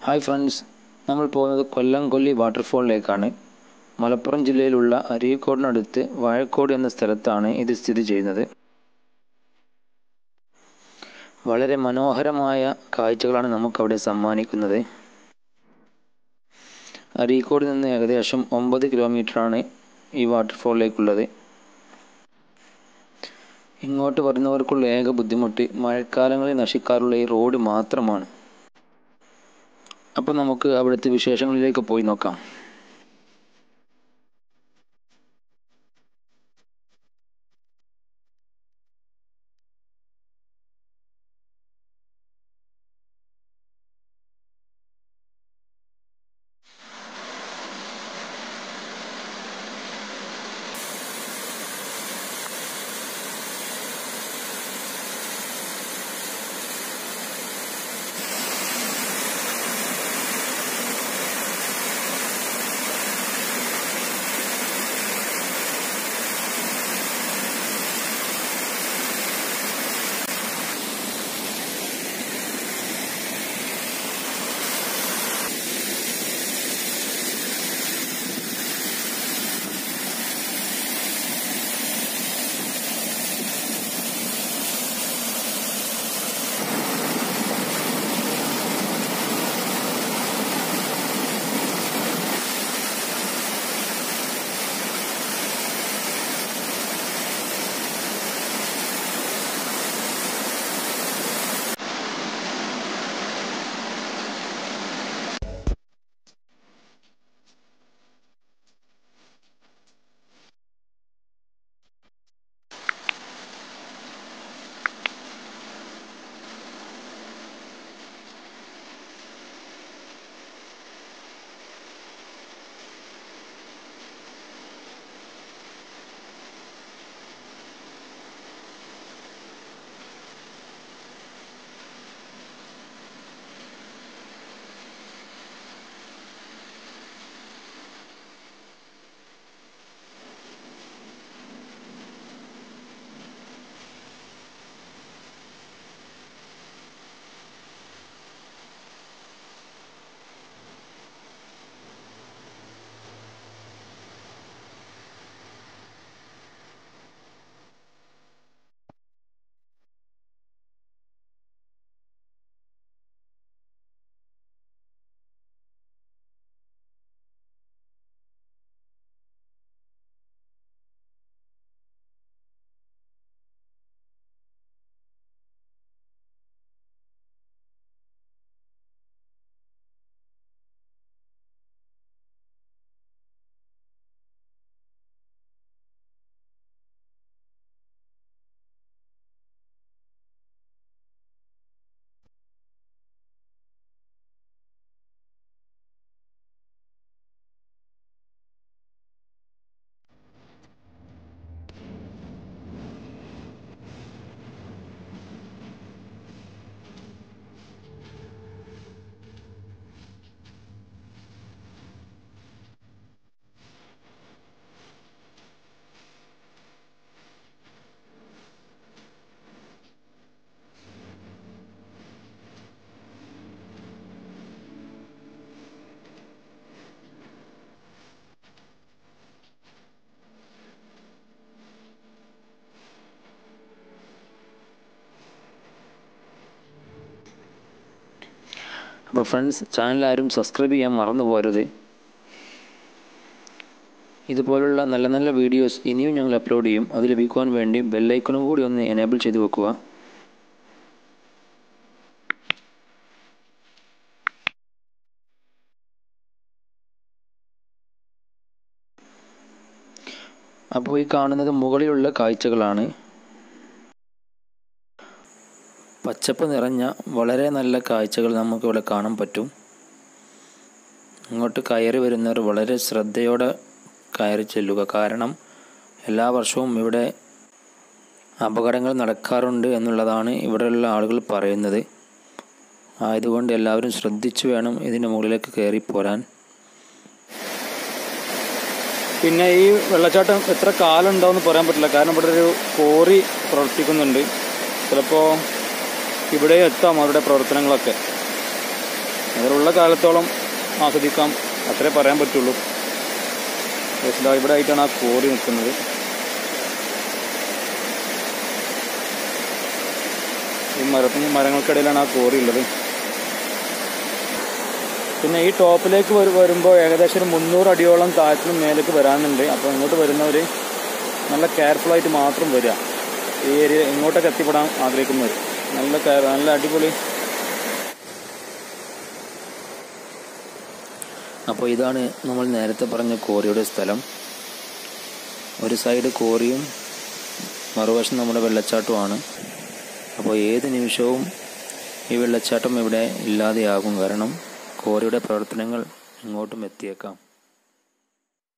Hi friends, നമ്മൾ പോകുന്നത് കൊല്ലംകൊല്ലി വാട്ടർഫോളിലേക്കാണ്. മലപ്പുറം ജില്ലയിലുള്ള അരീക്കോടിനടുത്ത് വാഴക്കോട് എന്ന സ്ഥലത്താണ് ഇത് സ്ഥിതി ചെയ്യുന്നത്. വളരെ മനോഹരമായ കാഴ്ചകളാണ് നമുക്കവിടെ സമ്മാനിക്കുന്നത്. അരീക്കോട് നിന്ന് ഏകദേശം 9 കിലോമീറ്ററാണ് ഈ വാട്ടർഫോളിലേക്കുള്ളത്. ഇങ്ങോട്ട് വരുന്നവർക്കുള്ള ഏക ബുദ്ധിമുട്ട് മഴക്കാലങ്ങളിൽ നശിക്കാറുള്ള ഈ റോഡ് മാത്രമാണ്. അപ്പോൾ നമുക്ക് അവിടുത്തെ വിശേഷങ്ങളിലേക്ക് പോയി നോക്കാം. അപ്പോൾ ഫ്രണ്ട്സ്, ചാനൽ ആരും സബ്സ്ക്രൈബ് ചെയ്യാൻ മറന്നു പോകരുത്. ഇതുപോലുള്ള നല്ല നല്ല വീഡിയോസ് ഇനിയും ഞങ്ങൾ അപ്ലോഡ് ചെയ്യും. അത് ലഭിക്കുവാൻ വേണ്ടി ബെല്ലൈക്കണും കൂടി ഒന്ന് എനേബിൾ ചെയ്ത് വെക്കുക. അപ്പോൾ ഈ കാണുന്നത് മുകളിലുള്ള കാഴ്ചകളാണ്. പച്ചപ്പ് നിറഞ്ഞ വളരെ നല്ല കാഴ്ചകൾ നമുക്കിവിടെ കാണാൻ പറ്റും. ഇങ്ങോട്ട് കയറി വരുന്നവർ വളരെ ശ്രദ്ധയോടെ കയറി ചെല്ലുക. കാരണം എല്ലാ വർഷവും ഇവിടെ അപകടങ്ങൾ നടക്കാറുണ്ട് എന്നുള്ളതാണ് ഇവിടെയുള്ള ആളുകൾ പറയുന്നത്. ആയതുകൊണ്ട് എല്ലാവരും ശ്രദ്ധിച്ചു വേണം ഇതിന് മുകളിലേക്ക് കയറി പോരാൻ. പിന്നെ ഈ വെള്ളച്ചാട്ടം എത്ര കാലം ഉണ്ടാവുമെന്ന് പറയാൻ പറ്റില്ല. കാരണം ഇവിടെ ഒരു കോറി പ്രവർത്തിക്കുന്നുണ്ട്. ചിലപ്പോൾ ഇവിടെ എത്താം അവരുടെ പ്രവർത്തനങ്ങളൊക്കെ. അതിലുള്ള കാലത്തോളം ആസ്വദിക്കാം, അത്രേ പറയാൻ പറ്റുള്ളൂ. ഇവിടെ ആയിട്ടാണ് ആ കോറി നിൽക്കുന്നത്. ഈ മരങ്ങൾക്കിടയിലാണ് ആ കോറി ഉള്ളത്. പിന്നെ ഈ ടോപ്പിലേക്ക് വരുമ്പോൾ ഏകദേശം ഒരു 300 അടിയോളം താഴത്തിനും മേലേക്ക് വരാനുണ്ട്. അപ്പോൾ ഇങ്ങോട്ട് വരുന്നവർ നല്ല കെയർഫുള്ളായിട്ട് മാത്രം വരിക. ഈ ഏരിയ ഇങ്ങോട്ടൊക്കെ എത്തിപ്പെടാൻ ആഗ്രഹിക്കുന്നവർ നല്ല അടിപൊളി. അപ്പോൾ ഇതാണ് നമ്മൾ നേരത്തെ പറഞ്ഞ കോറിയുടെ സ്ഥലം. ഒരു സൈഡ് കോറിയും മറുവശം നമ്മുടെ വെള്ളച്ചാട്ടവുമാണ്. അപ്പോൾ ഏത് നിമിഷവും ഈ വെള്ളച്ചാട്ടം ഇവിടെ ഇല്ലാതെയാകും. കാരണം കോറിയുടെ പ്രവർത്തനങ്ങൾ ഇങ്ങോട്ടും എത്തിയേക്കാം.